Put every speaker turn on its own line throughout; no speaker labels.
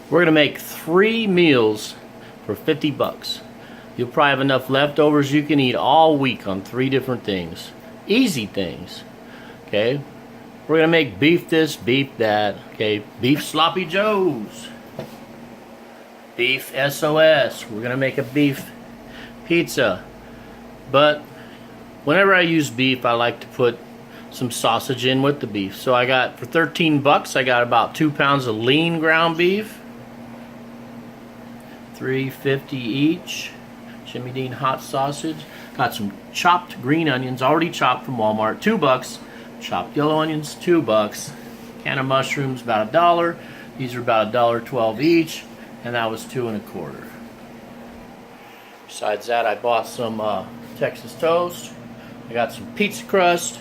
We're gonna make 3 meals for 50 bucks. You'll probably have enough leftovers you can eat all week on 3 different things. Easy things. Okay? We're gonna make beef this, beef that. Okay? Beef sloppy joes. Beef SOS. We're gonna make a beef pizza. But whenever I use beef, I like to put some sausage in with the beef. So I got, for 13 bucks, I got about 2 pounds of lean ground beef. $3.50 each. Jimmy Dean hot sausage. Got some chopped green onions, already chopped from Walmart, 2 bucks. Chopped yellow onions, 2 bucks. Can of mushrooms, about $1. These are about $1.12 each, and that was 2 1/4. Besides that, I bought some Texas toast. I got some pizza crust,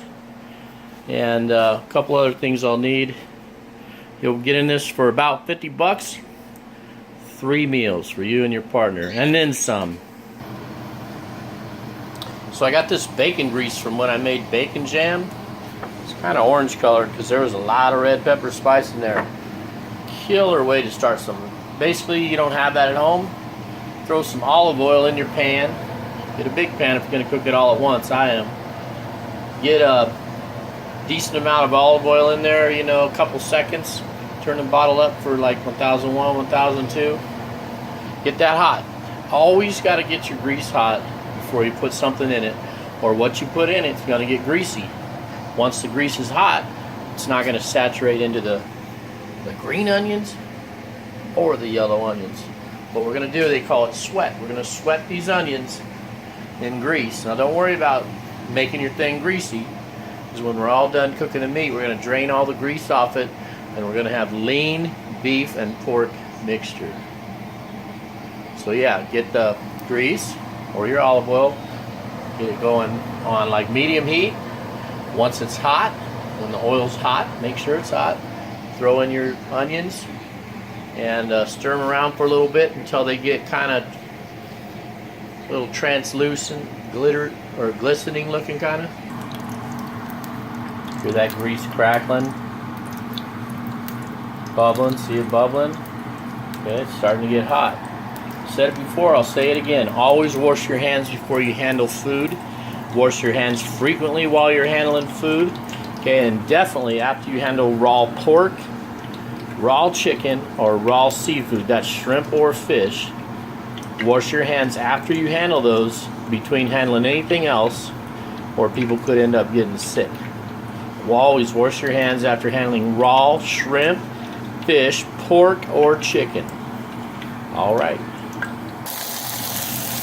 and a couple other things I'll need. You'll get in this for about 50 bucks. 3 meals for you and your partner, and then some. So I got this bacon grease from when I made bacon jam. It's kind of orange colored because there was a lot of red pepper spice in there. Killer way to start something. Basically, you don't have that at home, throw some olive oil in your pan. Get a big pan if you're going to cook it all at once. I am. Get a decent amount of olive oil in there, you know, a couple seconds. Turn the bottle up for like 1001, 1002. Get that hot. Always got to get your grease hot before you put something in it, or what you put in it's going to get greasy. Once the grease is hot, it's not going to saturate into the green onions or the yellow onions. What we're going to do, they call it sweat. We're going to sweat these onions in grease. Now don't worry about making your thing greasy, because when we're all done cooking the meat, we're going to drain all the grease off it, and we're going to have lean beef and pork mixture. So yeah, get the grease or your olive oil, get it going on like medium heat. Once it's hot, when the oil's hot, make sure it's hot, throw in your onions and stir them around for a little bit until they get kind of a little translucent, glitter or glistening looking kind of. Hear that grease crackling, bubbling, see it bubbling? Okay, it's starting to get hot. Said it before, I'll say it again. Always wash your hands before you handle food. Wash your hands frequently while you're handling food. Okay, and definitely after you handle raw pork, raw chicken, or raw seafood, that's shrimp or fish. Wash your hands after you handle those between handling anything else, or people could end up getting sick. We'll always wash your hands after handling raw shrimp, fish, pork, or chicken. All right.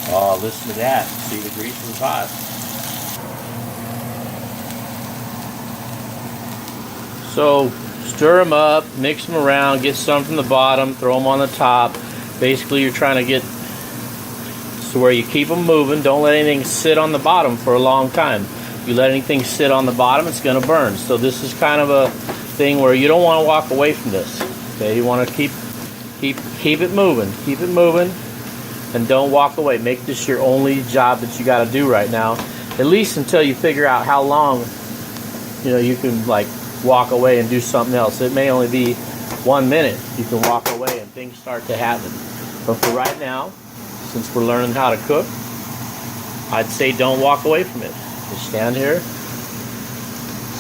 Oh, listen to that. See, the grease is hot. So, stir them up, mix them around, get some from the bottom, throw them on the top. Basically, you're trying to get to where you keep them moving. Don't let anything sit on the bottom for a long time. If you let anything sit on the bottom, it's going to burn. So this is kind of a thing where you don't want to walk away from this. Okay, you want to keep it moving. Keep it moving. And don't walk away. Make this your only job that you got to do right now, at least until you figure out how long, you know, you can like walk away and do something else. It may only be 1 minute you can walk away and things start to happen. But for right now, since we're learning how to cook, I'd say don't walk away from it. Just stand here.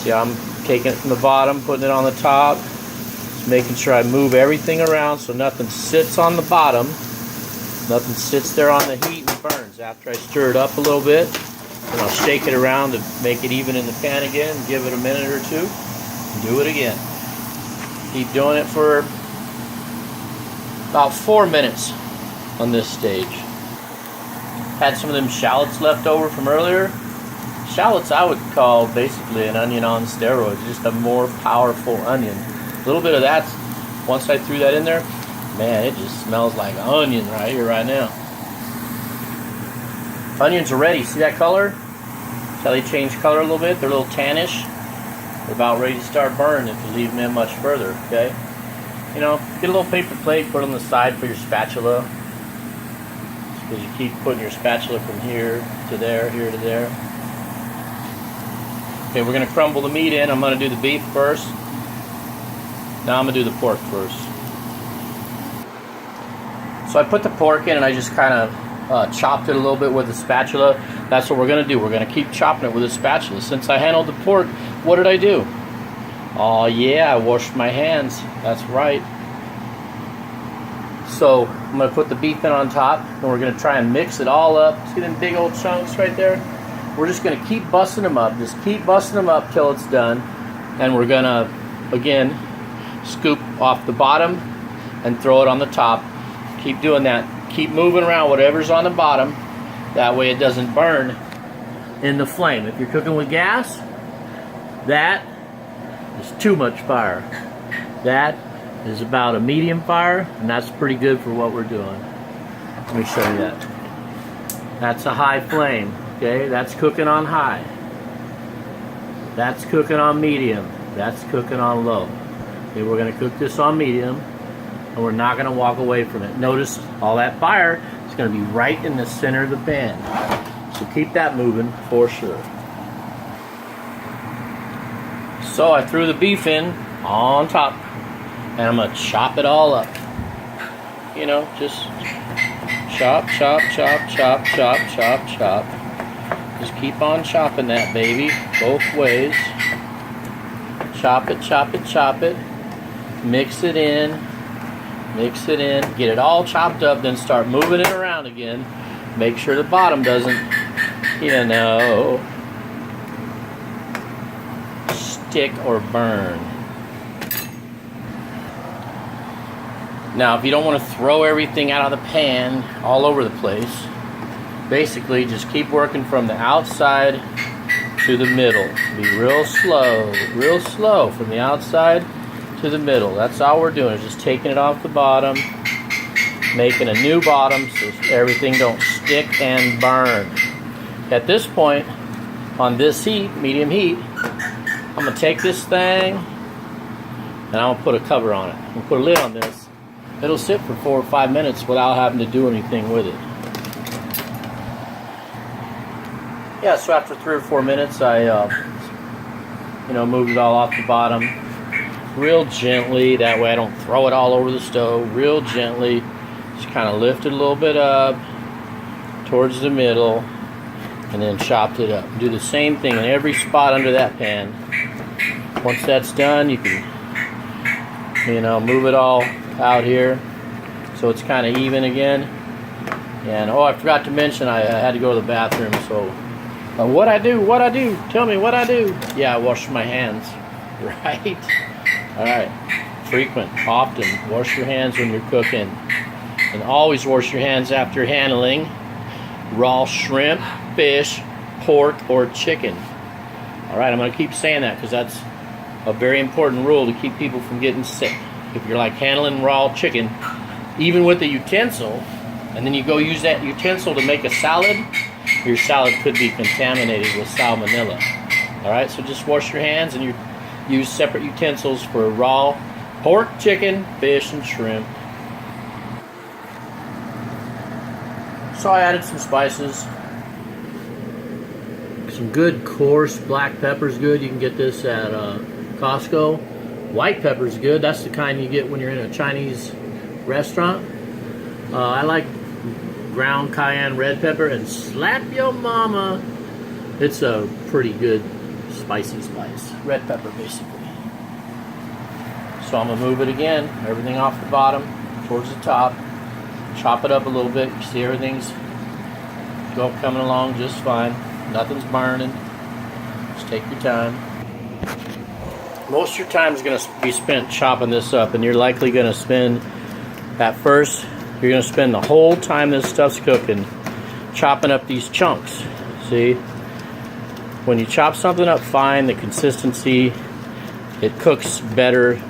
See how I'm taking it from the bottom, putting it on the top, just making sure I move everything around so nothing sits on the bottom. Nothing sits there on the heat and burns. After I stir it up a little bit, and I'll shake it around to make it even in the pan again, give it a minute or two, and do it again. Keep doing it for about 4 minutes on this stage. Had some of them shallots left over from earlier. Shallots I would call basically an onion on steroids, just a more powerful onion. A little bit of that, once I threw that in there, man, it just smells like onion right here, right now. Onions are ready. See that color? See how they change color a little bit? They're a little tannish. They're about ready to start burning if you leave them in much further, okay? You know, get a little paper plate, put it on the side for your spatula. Because you keep putting your spatula from here to there, here to there. Okay, we're going to crumble the meat in. I'm going to do the beef first. Now I'm going to do the pork first. So I put the pork in and I just kind of chopped it a little bit with a spatula. That's what we're going to do. We're going to keep chopping it with a spatula. Since I handled the pork, what did I do? Oh yeah, I washed my hands. That's right. So I'm going to put the beef in on top, and we're going to try and mix it all up. See them big old chunks right there? We're just going to keep busting them up. Just keep busting them up till it's done. And we're going to, again, scoop off the bottom and throw it on the top. Keep doing that. Keep moving around whatever's on the bottom. That way it doesn't burn in the flame. If you're cooking with gas, that is too much fire. That is about a medium fire, and that's pretty good for what we're doing. Let me show you that. That's a high flame, okay? That's cooking on high. That's cooking on medium. That's cooking on low. Okay, we're gonna cook this on medium, and we're not gonna walk away from it. Notice all that fire is gonna be right in the center of the pan. So keep that moving for sure. So I threw the beef in on top, and I'm going to chop it all up. You know, just chop, chop, chop, chop, chop, chop, chop. Just keep on chopping that baby both ways. Chop it, chop it, chop it. Mix it in. Mix it in. Get it all chopped up, then start moving it around again. Make sure the bottom doesn't, you know, stick or burn. Now, if you don't want to throw everything out of the pan all over the place, basically just keep working from the outside to the middle. Be real slow from the outside to the middle. That's all we're doing, is just taking it off the bottom, making a new bottom so everything don't stick and burn. At this point, on this heat, medium heat, I'm going to take this thing and I'm going to put a cover on it. I'm going to put a lid on this. It'll sit for 4 or 5 minutes without having to do anything with it. Yeah, so after 3 or 4 minutes, I moved it all off the bottom real gently. That way I don't throw it all over the stove. Real gently. Just kind of lift it a little bit up towards the middle and then chopped it up. Do the same thing in every spot under that pan. Once that's done, you can, move it all out here so it's kind of even again. And I forgot to mention I had to go to the bathroom. So what I do? Tell me what I do. Yeah, I wash my hands. Right? All right. Frequent, often wash your hands when you're cooking, and always wash your hands after handling raw shrimp, fish, pork, or chicken. All right, I'm going to keep saying that because that's a very important rule to keep people from getting sick. If you're like handling raw chicken, even with a utensil, and then you go use that utensil to make a salad, your salad could be contaminated with salmonella. All right, so just wash your hands, and you use separate utensils for raw pork, chicken, fish, and shrimp. So I added some spices. Some good coarse black pepper's good. You can get this at Costco. White pepper's good. That's the kind you get when you're in a Chinese restaurant. I like ground cayenne red pepper, and slap your mama. It's a pretty good spicy spice. Red pepper, basically. So I'm going to move it again. Everything off the bottom towards the top. Chop it up a little bit. You see everything's coming along just fine. Nothing's burning. Just take your time. Most of your time is going to be spent chopping this up, and you're likely going to spend, at first, you're going to spend the whole time this stuff's cooking chopping up these chunks. See? When you chop something up fine, the consistency, it cooks better,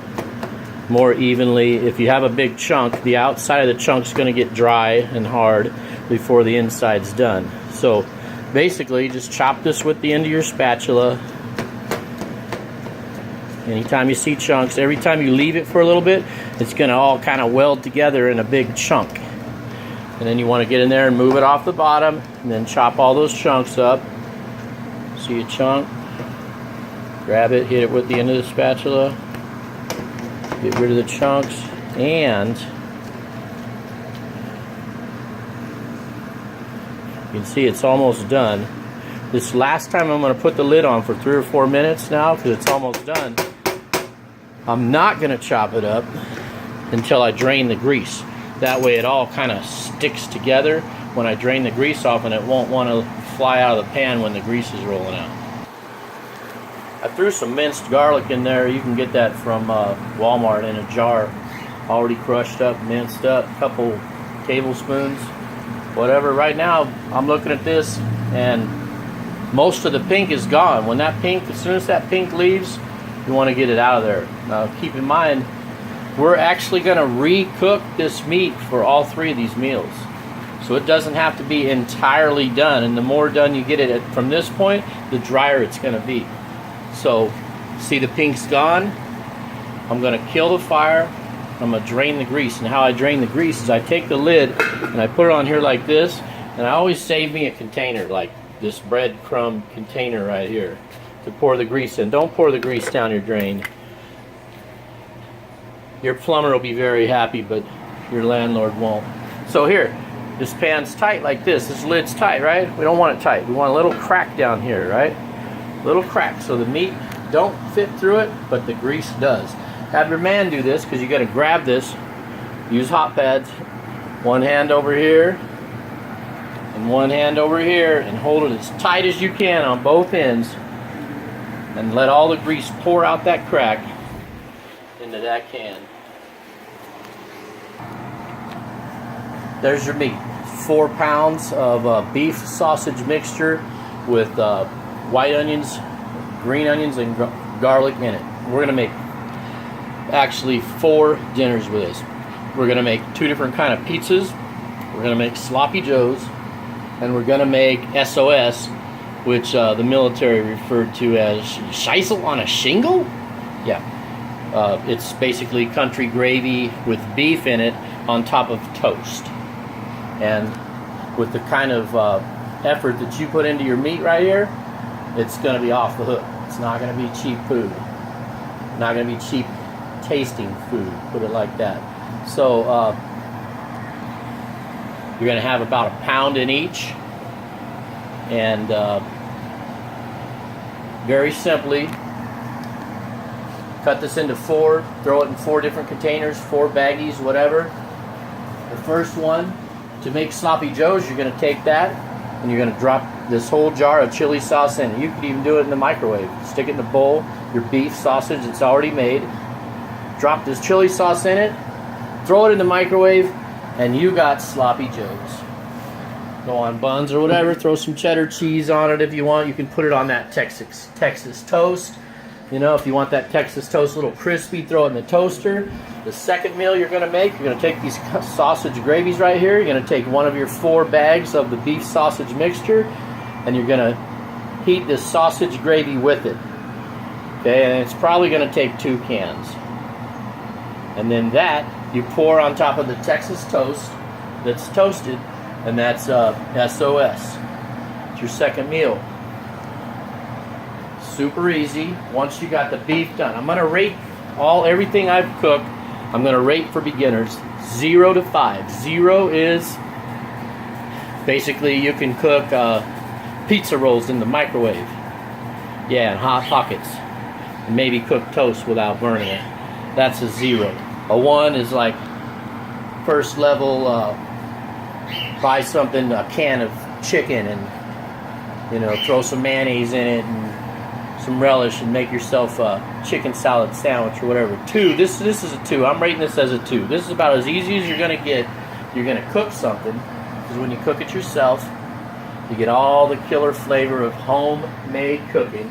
more evenly. If you have a big chunk, the outside of the chunk's going to get dry and hard before the inside's done. So basically, just chop this with the end of your spatula. Anytime you see chunks, every time you leave it for a little bit, it's going to all kind of weld together in a big chunk. And then you want to get in there and move it off the bottom, and then chop all those chunks up. See a chunk, grab it, hit it with the end of the spatula, get rid of the chunks, and You can see it's almost done. This last time I'm going to put the lid on for 3 or 4 minutes now because it's almost done. I'm not going to chop it up until I drain the grease. That way it all kind of sticks together when I drain the grease off, and it won't want to fly out of the pan when the grease is rolling out. I threw some minced garlic in there. You can get that from Walmart in a jar, already crushed up, minced up, a couple tablespoons, whatever. Right now I'm looking at this and most of the pink is gone. When that pink, as soon as that pink leaves, you want to get it out of there. Now keep in mind, we're actually going to re-cook this meat for all 3 of these meals. So it doesn't have to be entirely done, and the more done you get it from this point, the drier it's going to be. So, see the pink's gone? I'm going to kill the fire. I'm going to drain the grease. And how I drain the grease is I take the lid and I put it on here like this, and I always save me a container, like this breadcrumb container right here, to pour the grease in. Don't pour the grease down your drain. Your plumber will be very happy, but your landlord won't. So here, this pan's tight like this. This lid's tight, right? We don't want it tight. We want a little crack down here, right? Little crack so the meat don't fit through it, but the grease does. Have your man do this, because you got to grab this. Use hot pads. One hand over here and one hand over here, and hold it as tight as you can on both ends, and let all the grease pour out that crack into that can. There's your meat. 4 pounds of beef sausage mixture with white onions, green onions, and garlic in it. We're going to make actually 4 dinners with this. We're going to make 2 different kind of pizzas. We're going to make sloppy joes, and we're going to make SOS, which the military referred to as Scheissel on a shingle. Yeah, it's basically country gravy with beef in it on top of toast. And with the kind of effort that you put into your meat right here, it's going to be off the hook. It's not going to be cheap food. Not going to be cheap tasting food, put it like that. So you're going to have about 1 pound in each. And very simply, cut this into 4, throw it in 4 different containers, 4 baggies, whatever. The first one, to make sloppy joes, you're going to take that and you're going to drop this whole jar of chili sauce in it. You could even do it in the microwave. Stick it in the bowl, your beef sausage that's already made. Drop this chili sauce in it, throw it in the microwave, and you got sloppy joes. Go on buns or whatever, throw some cheddar cheese on it if you want. You can put it on that Texas toast. You know, if you want that Texas toast a little crispy, throw it in the toaster. The second meal you're going to make, you're going to take these sausage gravies right here. You're going to take one of your 4 bags of the beef sausage mixture, and you're going to heat this sausage gravy with it. Okay, and it's probably going to take 2 cans. And then that you pour on top of the Texas toast that's toasted, and that's SOS. It's your second meal. Super easy once you got the beef done. I'm going to rate everything I've cooked. I'm going to rate for beginners 0 to 5. 0 is basically you can cook pizza rolls in the microwave. Yeah, in hot pockets. And maybe cook toast without burning it. That's a 0. A 1 is like first level, buy something, a can of chicken, and you know, throw some mayonnaise in it and some relish and make yourself a chicken salad sandwich or whatever. 2, this is a 2. I'm rating this as a 2. This is about as easy as you're going to get. You're going to cook something, because when you cook it yourself, you get all the killer flavor of homemade cooking.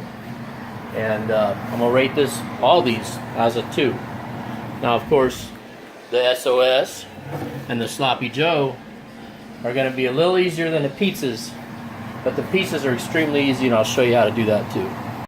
And I'm going to rate all these as a 2. Now, of course, the SOS and the Sloppy Joe are going to be a little easier than the pizzas, but the pizzas are extremely easy, and I'll show you how to do that too.